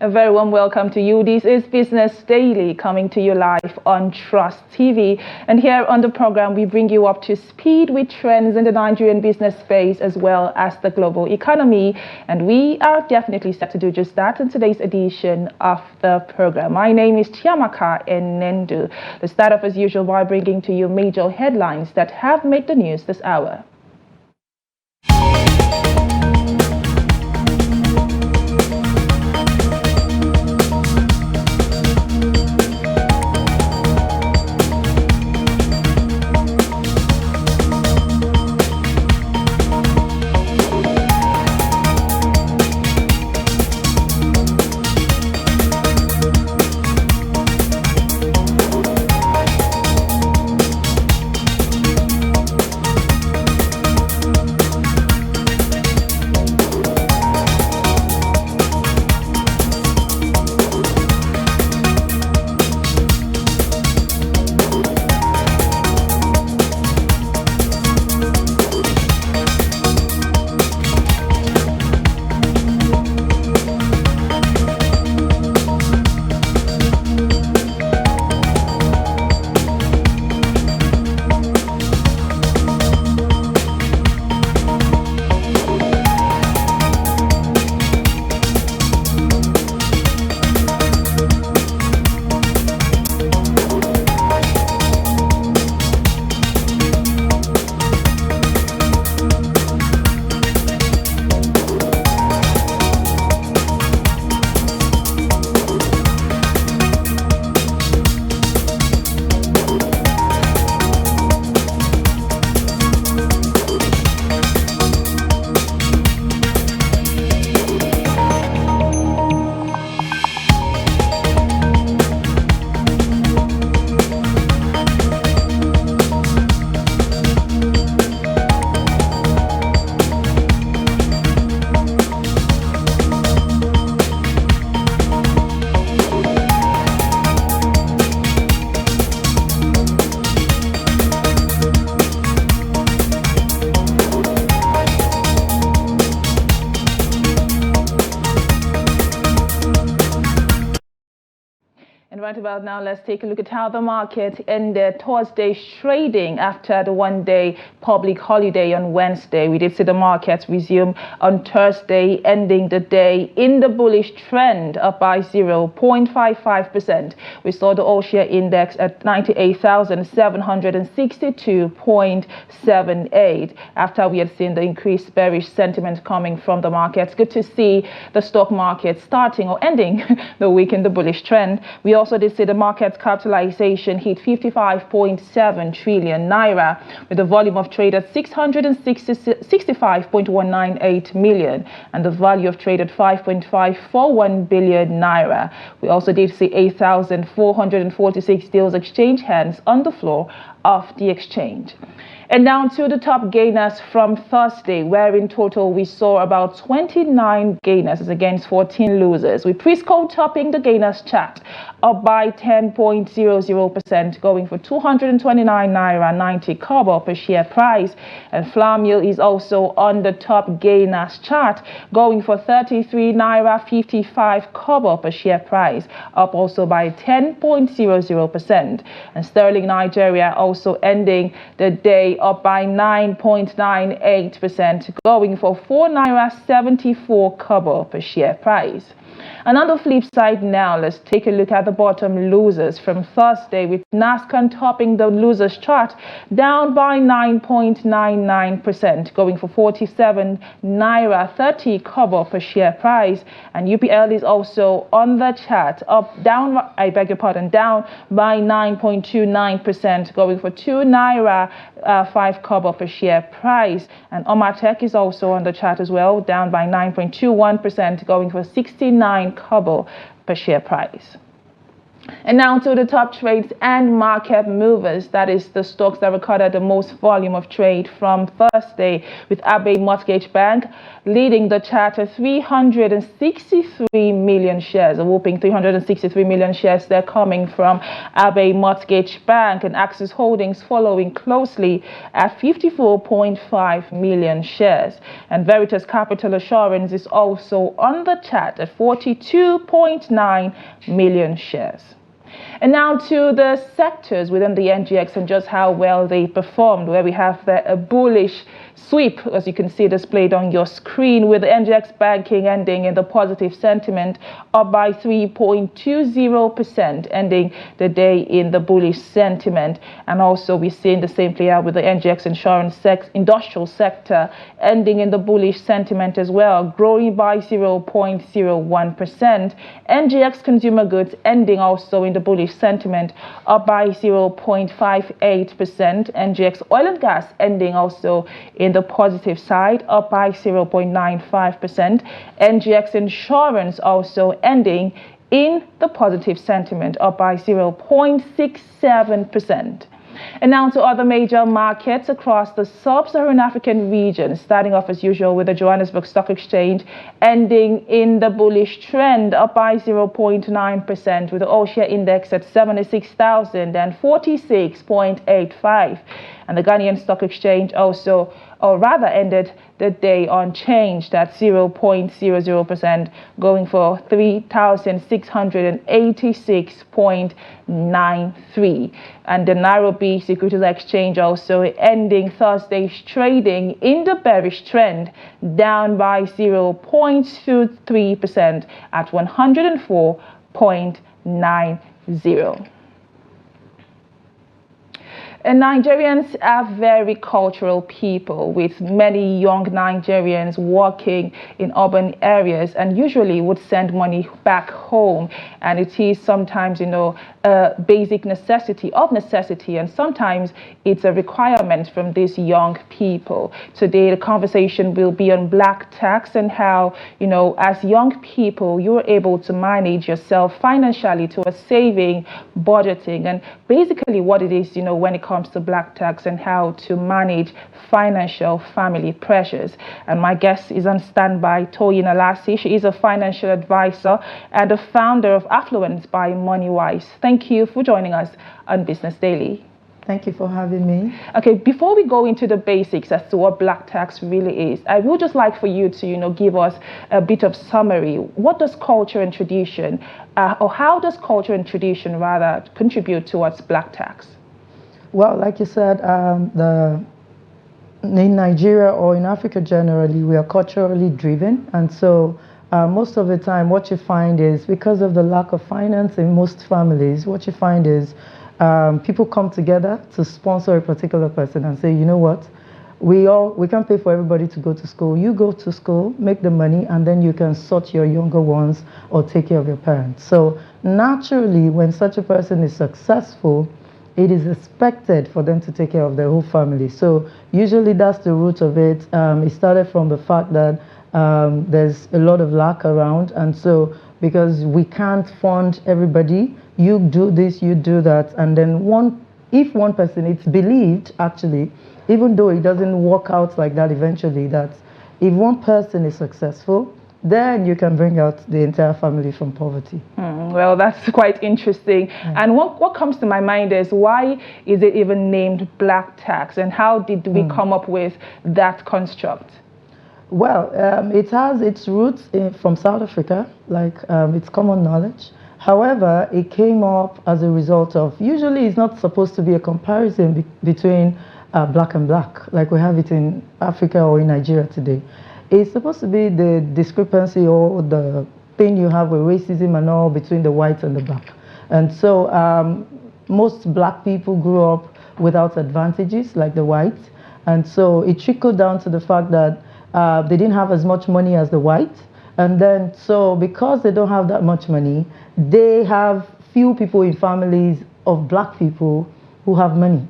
A very warm welcome to you. This is Business Daily, coming to you live on Trust TV. And here on the program, we bring you up to speed with trends in the Nigerian business space as well as the global economy. And we are definitely set to do just that in today's edition of the program. My name is Chiamaka Enendu. Let's start off as usual by bringing to you major headlines that have made the news this hour. And right about now, let's take a look at how the market ended Thursday's trading after the one-day public holiday on Wednesday. We did see the markets resume on Thursday, ending the day in the bullish trend, up by 0.55%. We saw the all-share index at 98,762.78 after we had seen the increased bearish sentiment coming from the markets. Good to see the stock market starting or ending the week in the bullish trend. We also did see the market capitalization hit 55.7 trillion naira with a volume of trade at 665.198 million and the value of trade at 5.541 billion naira. We also did see 8,446 deals exchange hands on the floor of the exchange. And now to the top gainers from Thursday, where in total we saw about 29 gainers against 14 losers, with Prisco topping the gainers chart, up by 10.00%, going for 229 naira 90 kobo per share price. And Flamil is also on the top gainers chart, going for 33 naira 55 kobo per share price, up also by 10.00%. And Sterling Nigeria also ending the day up by 9.98%, going for 4 naira 74 kobo per share price. And on the flip side now, let's take a look at the bottom losers from Thursday, with NASCON topping the losers chart, down by 9.99%, going for 47 naira 30 kobo per share price. And UPL is also on the chart, down by 9.29%, going for 2 naira 5 kobo per share price. And Omatech is also on the chart as well, down by 9.21%, going for 69 kobo per share price. And now to the top trades and market movers. That is the stocks that recorded the most volume of trade from Thursday, with Abbey Mortgage Bank leading the chart at 363 million shares, a whopping 363 million shares. They're coming from Abbey Mortgage Bank, and Axis Holdings following closely at 54.5 million shares. And Veritas Capital Assurance is also on the chart at 42.9 million shares. And now to the sectors within the NGX and just how well they performed, where we have a bullish sweep, as you can see displayed on your screen, with the NGX banking ending in the positive sentiment, up by 3.20%, ending the day in the bullish sentiment. And also we're seeing the same play out with the NGX insurance industrial sector ending in the bullish sentiment as well, growing by 0.01%. NGX consumer goods ending also in the bullish sentiment, up by 0.58%. NGX oil and gas ending also in the positive side, up by 0.95%. NGX insurance also ending in the positive sentiment, up by 0.67%. And now to other major markets across the sub-Saharan African region, starting off as usual with the Johannesburg Stock Exchange ending in the bullish trend, up by 0.9%, with the All-Share Index at 76,046.85. And the Ghanaian Stock Exchange also, or rather, ended the day unchanged at 0.00%, going for 3,686.93. And the Nairobi Securities Exchange also ending Thursday's trading in the bearish trend, down by 0.23% at 104.90. And Nigerians are very cultural people, with many young Nigerians working in urban areas and usually would send money back home. And it is sometimes, a basic necessity, and sometimes it's a requirement from these young people. Today, the conversation will be on black tax and how, as young people, you're able to manage yourself financially towards saving, budgeting, and basically what it is, when it comes to black tax and how to manage financial family pressures. And my guest is on standby, Toyin Elizabeth. She is a financial advisor and the founder of Affluence by MoneyWise. Thank you for joining us on Business Daily. Thank you for having me. Okay, before we go into the basics as to what black tax really is, I would just like for you to, give us a bit of summary. What does culture and tradition, or how does culture and tradition rather contribute towards black tax? Well, like you said, in Nigeria or in Africa generally, we are culturally driven. And so most of the time what you find is, because of the lack of finance in most families, what you find is people come together to sponsor a particular person and say, you know what, we can't pay for everybody to go to school. You go to school, make the money, and then you can sort your younger ones or take care of your parents. So naturally, when such a person is successful, it is expected for them to take care of their whole family. So usually that's the root of it. It started from the fact that there's a lot of lack around, and so because we can't fund everybody, you do this, you do that, and then if one person, it's believed actually, even though it doesn't work out like that eventually, that if one person is successful, then you can bring out the entire family from poverty. Well, that's quite interesting. Yeah. And what comes to my mind is, why is it even named black tax, and how did we come up with that construct? Well, it has its roots from South Africa, like it's common knowledge. However, it came up as a result of, usually it's not supposed to be a comparison between black and black, like we have it in Africa or in Nigeria today. It's supposed to be the discrepancy or the thing you have with racism and all between the white and the black. And so most black people grew up without advantages like the white. And so it trickled down to the fact that they didn't have as much money as the white. And then so because they don't have that much money, they have few people in families of black people who have money.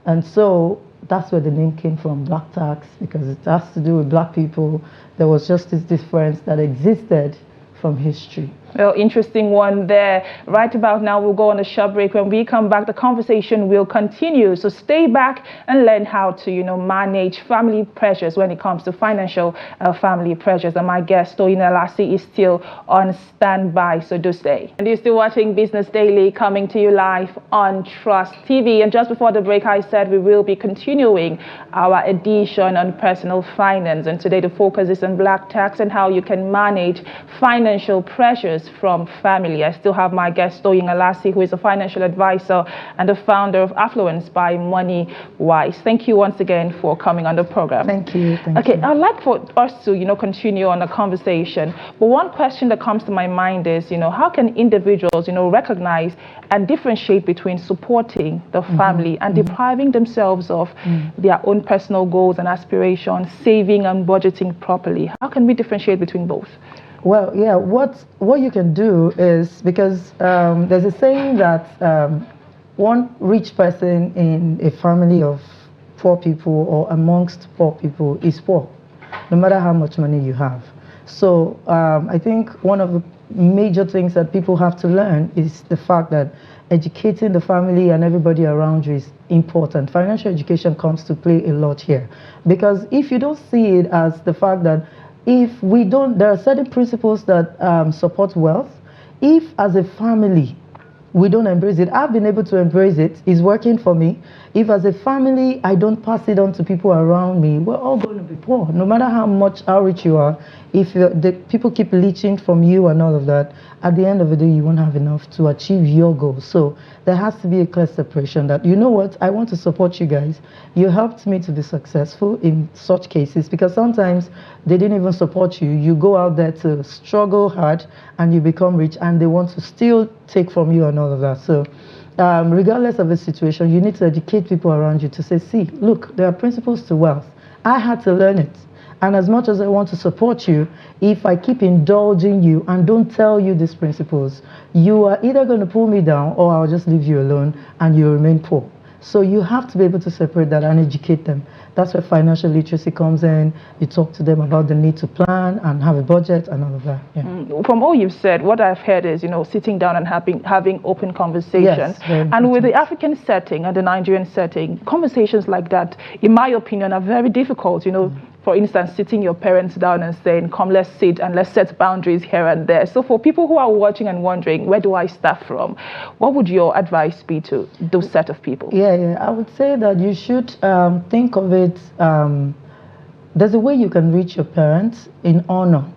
And so that's where the name came from, black tax, because it has to do with black people. There was just this difference that existed from history. Well, interesting one there. Right about now, we'll go on a short break. When we come back, the conversation will continue. So stay back and learn how to, manage family pressures when it comes to financial family pressures. And my guest, Toyin Elizabeth, is still on standby, so do stay. And you're still watching Business Daily, coming to you live on Trust TV. And just before the break, I said we will be continuing our edition on personal finance. And today, the focus is on black tax and how you can manage financial pressures from family. I still have my guest Toyin Elizabeth, who is a financial advisor and the founder of Affluence by Money Wise. Thank you once again for coming on the program. Thank you. Okay, I'd like for us to continue on the conversation. But one question that comes to my mind is, how can individuals recognize and differentiate between supporting the family and depriving themselves of their own personal goals and aspirations, saving and budgeting properly? How can we differentiate between both? Well, yeah, what you can do is, because there's a saying that one rich person in a family of 4 people or amongst 4 people is poor, no matter how much money you have. So I think one of the major things that people have to learn is the fact that educating the family and everybody around you is important. Financial education comes to play a lot here, because if you don't see it as the fact that if we don't, there are certain principles that support wealth. If as a family we don't embrace it, I've been able to embrace it, it's working for me. If as a family I don't pass it on to people around me, we're all going to be poor. No matter how rich you are, if the people keep leeching from you and all of that, at the end of the day you won't have enough to achieve your goals. So there has to be a clear separation that, you know what, I want to support you guys. You helped me to be successful in such cases, because sometimes they didn't even support you. You go out there to struggle hard and you become rich, and they want to still take from you and all of that. So regardless of the situation, you need to educate people around you to say, see, look, there are principles to wealth. I had to learn it. And as much as I want to support you, if I keep indulging you and don't tell you these principles, you are either going to pull me down or I'll just leave you alone and you remain poor. So you have to be able to separate that and educate them. That's where financial literacy comes in. You talk to them about the need to plan and have a budget and all of that. Yeah. From all you've said, what I've heard is, sitting down and having open conversations. Yes, and with the African setting and the Nigerian setting, conversations like that, in my opinion, are very difficult. For instance, sitting your parents down and saying, come, let's sit and let's set boundaries here and there. So for people who are watching and wondering, where do I start from? What would your advice be to those set of people? Yeah, I would say that you should think of it, there's a way you can reach your parents in honor.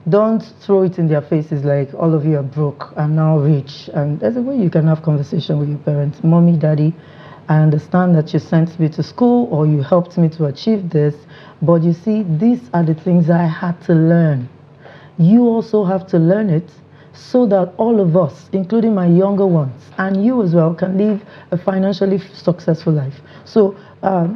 Don't throw it in their faces like all of you are broke and now rich. And there's a way you can have conversation with your parents. Mommy, daddy, I understand that you sent me to school or you helped me to achieve this, but you see, these are the things I had to learn. You also have to learn it so that all of us, including my younger ones, and you as well, can live a financially successful life. So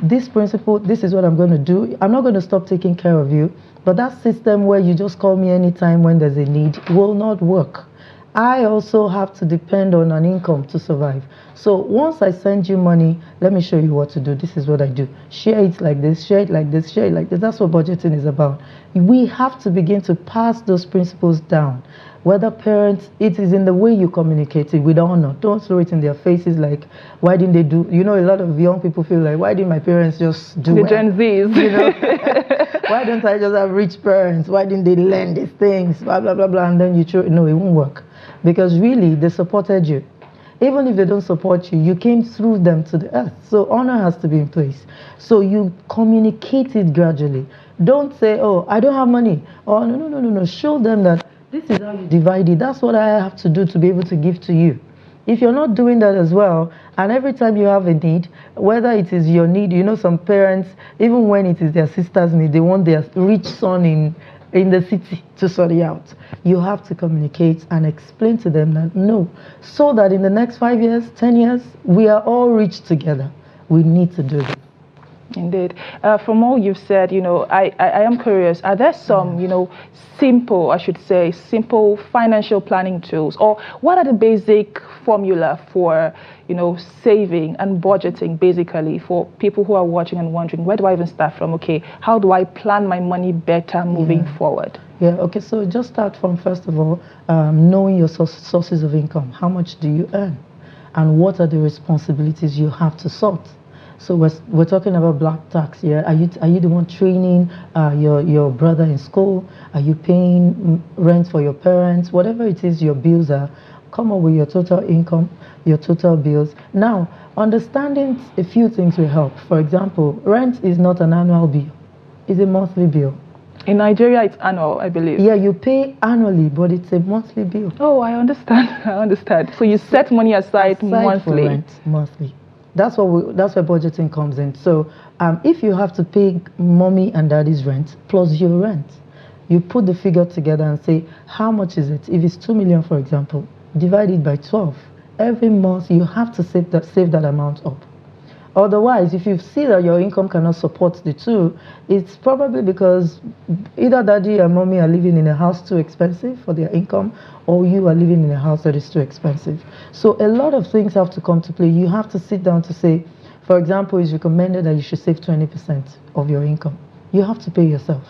this principle, this is what I'm going to do. I'm not going to stop taking care of you, but that system where you just call me anytime when there's a need will not work. I also have to depend on an income to survive. So once I send you money, let me show you what to do. This is what I do. Share it like this, share it like this, share it like this. That's what budgeting is about. We have to begin to pass those principles down. Whether parents, it is in the way you communicate it with honor. Don't throw it in their faces like, why didn't they do? A lot of young people feel like, why didn't my parents just do the Gen Zs? Why don't I just have rich parents? Why didn't they learn these things? Blah, blah, blah, blah. And then you throw, no, it won't work. Because really, they supported you. Even if they don't support you, you came through them to the earth. So honor has to be in place. So you communicate it gradually. Don't say, oh, I don't have money. Oh, no. Show them that this is how you divide it. That's what I have to do to be able to give to you. If you're not doing that as well, and every time you have a need, whether it is your need, some parents, even when it is their sister's need, they want their rich son in the city to sort it out. You have to communicate and explain to them that no, so that in the next 5 years, 10 years, we are all rich together. We need to do that. Indeed. From all you've said, I am curious, are there some, simple, I should say, simple financial planning tools? Or what are the basic formula for, saving and budgeting, basically, for people who are watching and wondering, where do I even start from? Okay, how do I plan my money better moving forward? Yeah, okay, so just start from, first of all, knowing your sources of income. How much do you earn? And what are the responsibilities you have to sort? So we're talking about black tax here. Are you the one training your brother in school? Are you paying rent for your parents? Whatever it is your bills are, come up with your total income, your total bills. Now, understanding a few things will help. For example, rent is not an annual bill. It's a monthly bill. In Nigeria, it's annual, I believe. Yeah, you pay annually, but it's a monthly bill. Oh, I understand. I understand. So you set money aside monthly. For rent, monthly. That's where budgeting comes in. So if you have to pay mommy and daddy's rent plus your rent, you put the figure together and say, how much is it? If it's 2 million, for example, divide it by 12. Every month you have to save that amount up. Otherwise, if you see that your income cannot support the two, it's probably because either daddy and mommy are living in a house too expensive for their income, or you are living in a house that is too expensive. So a lot of things have to come to play. You have to sit down to say, for example, it's recommended that you should save 20% of your income. You have to pay yourself.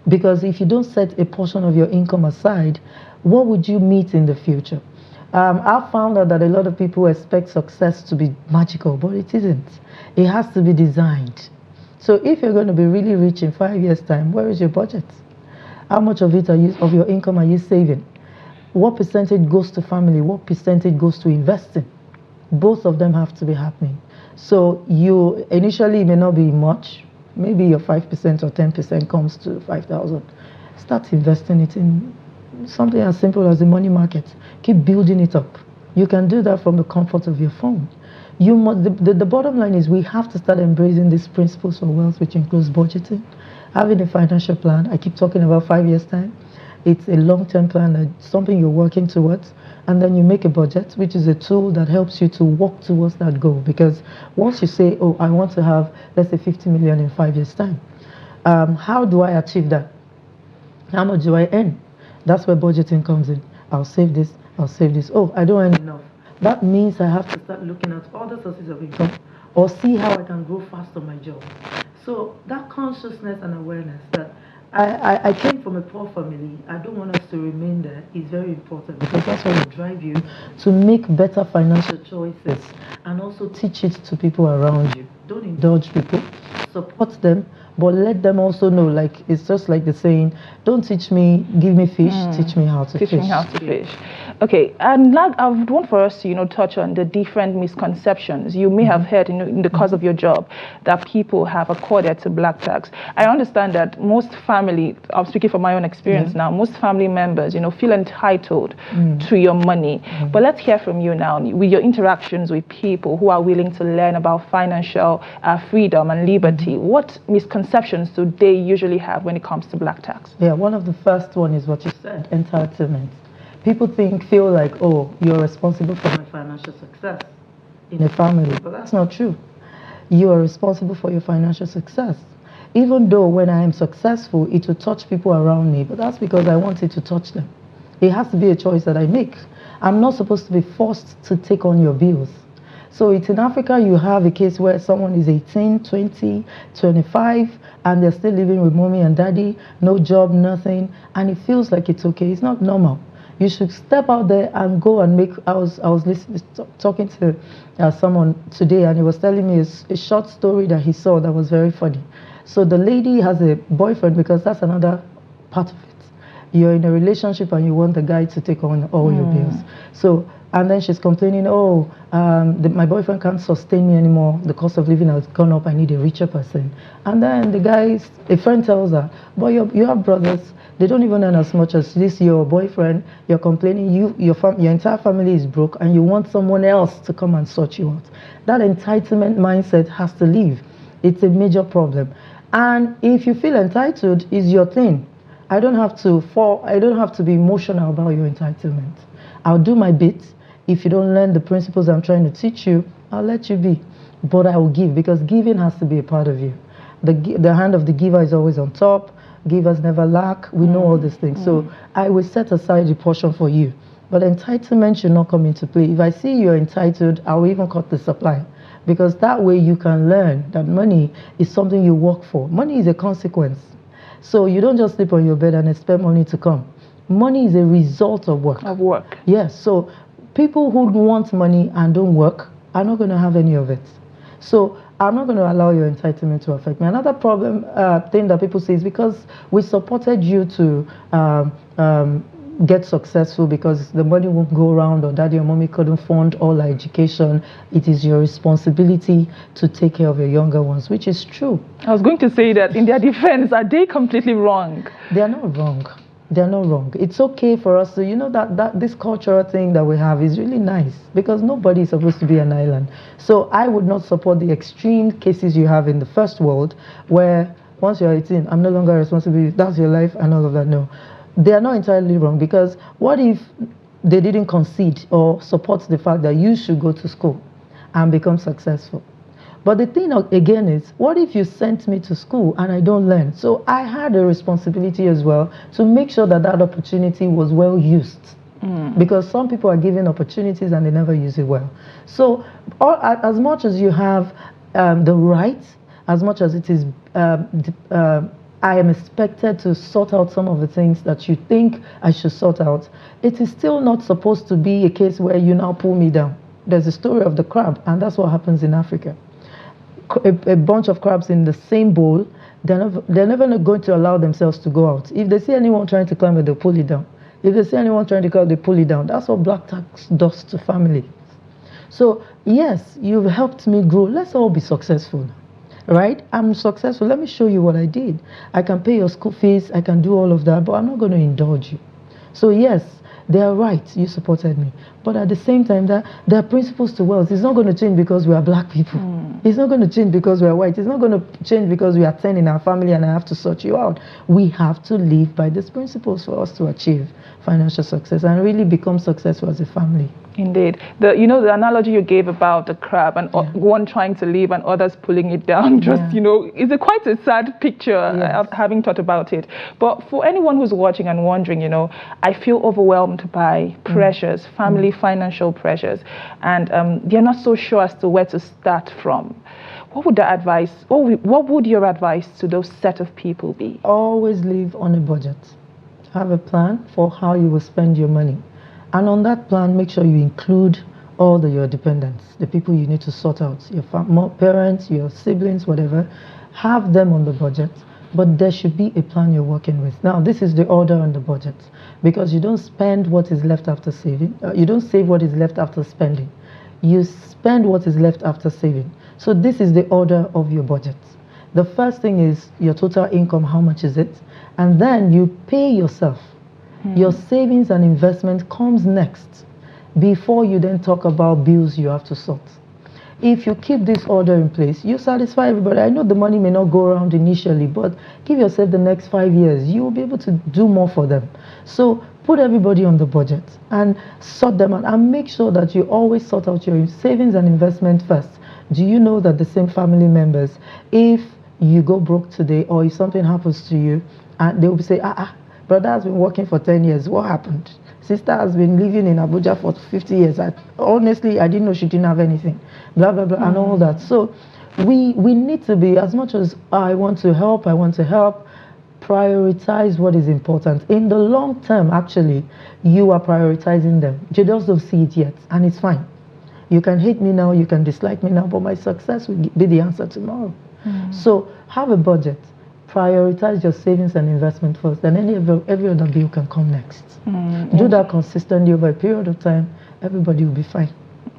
Because if you don't set a portion of your income aside, what would you meet in the future? I've found out that a lot of people expect success to be magical, but it isn't. It has to be designed. So if you're going to be really rich in 5 years' time, where is your budget? How much of it of your income are you saving? What percentage goes to family? What percentage goes to investing? Both of them have to be happening. So you initially may not be much. Maybe your 5% or 10% comes to 5,000. Start investing it in something as simple as the money market. Keep building it up. You can do that from the comfort of your phone. You must, the bottom line is we have to start embracing these principles of wealth, which includes budgeting, having a financial plan. I keep talking about 5 years' time. It's a long-term plan, something you're working towards, and then you make a budget, which is a tool that helps you to walk towards that goal. Because once you say, oh, I want to have, let's say, 50 million in 5 years' time, how do I achieve that? How much do I earn? That's where budgeting comes in. I'll save this, I'll save this. Oh, I don't earn enough. That means I have to start looking at other sources of income or see how I can grow fast on my job. So that consciousness and awareness that I came from a poor family, I don't want us to remain there, is very important, because that's what will drive you to make better financial choices and also teach it to people around you. Don't indulge people, support them, but let them also know, like, it's just like the saying, don't teach me, give me fish, teach me how to fish. Teach me how to fish. Okay, and like I would want for us to, touch on the different misconceptions you may have heard in the course of your job that people have accorded to black tax. I understand that most family, I'm speaking from my own experience now, most family members, feel entitled to your money. But let's hear from you now, with your interactions with people who are willing to learn about financial freedom and liberty. What misconceptions do they usually have when it comes to black tax? Yeah, one of the first one is what you said, entitlement. People feel like, oh, you're responsible for my financial success in a family, but that's not true. You are responsible for your financial success. Even though when I am successful, it will touch people around me, but that's because I want it to touch them. It has to be a choice that I make. I'm not supposed to be forced to take on your bills. So it's in Africa, you have a case where someone is 18, 20, 25, and they're still living with mommy and daddy, no job, nothing, and it feels like it's okay. It's not normal. You should step out there and go and make. I was talking to someone today, and he was telling me a short story that he saw that was very funny. So the lady has a boyfriend, because that's another part of it. You're in a relationship and you want the guy to take on all your bills. So, and then she's complaining, oh, my boyfriend can't sustain me anymore. The cost of living has gone up. I need a richer person. And then a friend tells her, but you have brothers. They don't even earn as much as this. Your boyfriend, you're complaining, your entire family is broke, and you want someone else to come and sort you out. That entitlement mindset has to leave. It's a major problem. And if you feel entitled, it's your thing. I don't have to be emotional about your entitlement. I'll do my bit. If you don't learn the principles I'm trying to teach you, I'll let you be. but I will give, because giving has to be a part of you. The hand of the giver is always on top. Givers never lack. We know all these things. So I will set aside a portion for you. But entitlement should not come into play. If I see you're entitled, I will even cut the supply. Because that way you can learn that money is something you work for. Money is a consequence. So you don't just sleep on your bed and expect money to come. Money is a result of work. Yes. So people who want money and don't work are not going to have any of it. So I'm not going to allow your entitlement to affect me. Another problem thing that people say is because we supported you to get successful, because the money won't go around, or daddy or mommy couldn't fund all our education, it is your responsibility to take care of your younger ones, which is true. I was going to say that in their defense, are they completely wrong? They are not wrong. They're not wrong. It's okay for us to, that this cultural thing that we have is really nice, because nobody is supposed to be an island. So I would not support the extreme cases you have in the first world, where once you're 18, I'm no longer responsible, that's your life and all of that. No, they are not entirely wrong, because what if they didn't concede or support the fact that you should go to school and become successful? But the thing again is, what if you sent me to school and I don't learn? So I had a responsibility as well to make sure that that opportunity was well used. Because some people are given opportunities and they never use it well. So as much as you have the right, as much as it is, I am expected to sort out some of the things that you think I should sort out, it is still not supposed to be a case where you now pull me down. There's a story of the crab, and that's what happens in Africa. A bunch of crabs in the same bowl, they're never going to allow themselves to go out. If they see anyone trying to climb it, they'll pull it down. If they see anyone trying to climb, they pull it down. That's what black tax does to families. So yes, you've helped me grow. Let's all be successful, right? I'm successful. Let me show you what I did. I can pay your school fees. I can do all of that, but I'm not going to indulge you. So yes, they are right. You supported me. But at the same time, there are principles to wealth. It's not going to change because we are black people. It's not going to change because we are white. It's not going to change because we are 10 in our family and I have to sort you out. We have to live by these principles for us to achieve financial success and really become successful as a family. Indeed. The analogy you gave about the crab and one trying to leave and others pulling it down, it's quite a sad picture, having thought about it. But for anyone who's watching and wondering, I feel overwhelmed by pressures, family financial pressures, and they're not so sure as to where to start from. What would your advice to those set of people be? Always live on a budget. Have a plan for how you will spend your money. And on that plan, make sure you include all your dependents, the people you need to sort out, your parents, your siblings, whatever. Have them on the budget, but there should be a plan you're working with. Now, this is the order on the budget, because you don't spend what is left after saving. You don't save what is left after spending. You spend what is left after saving. So this is the order of your budget. The first thing is your total income, how much is it? And then you pay yourself. Your savings and investment comes next, before you then talk about bills you have to sort. If you keep this order in place, you satisfy everybody. I know the money may not go around initially, but give yourself the next 5 years. You will be able to do more for them. So put everybody on the budget and sort them out, and make sure that you always sort out your savings and investment first. Do you know that the same family members, if you go broke today or if something happens to you, and they will say, brother has been working for 10 years. What happened? Sister has been living in Abuja for 50 years. Honestly, I didn't know she didn't have anything. Blah, blah, blah, and all that. So we need to be, as much as I want to help, prioritize what is important. In the long term, actually, you are prioritizing them. You just don't see it yet, and it's fine. You can hate me now, you can dislike me now, but my success will be the answer tomorrow. So have a budget. Prioritize your savings and investment first, and every other bill can come next. Do that consistently over a period of time, everybody will be fine.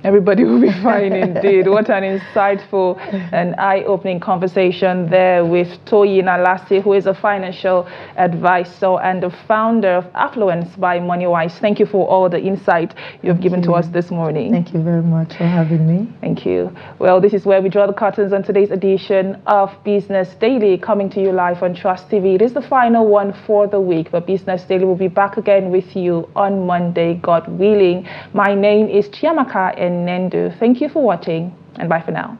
Everybody will be fine indeed. What an insightful and eye-opening conversation there with Toyin Elizabeth, who is a financial advisor and the founder of Affluence by MoneyWise. Thank you for all the insight you've given to us this morning. Thank you very much for having me. Thank you. Well, this is where we draw the curtains on today's edition of Business Daily, coming to you live on Trust TV. It is the final one for the week, but Business Daily will be back again with you on Monday, God willing. My name is Chiamaka Enendu. Thank you for watching, and bye for now.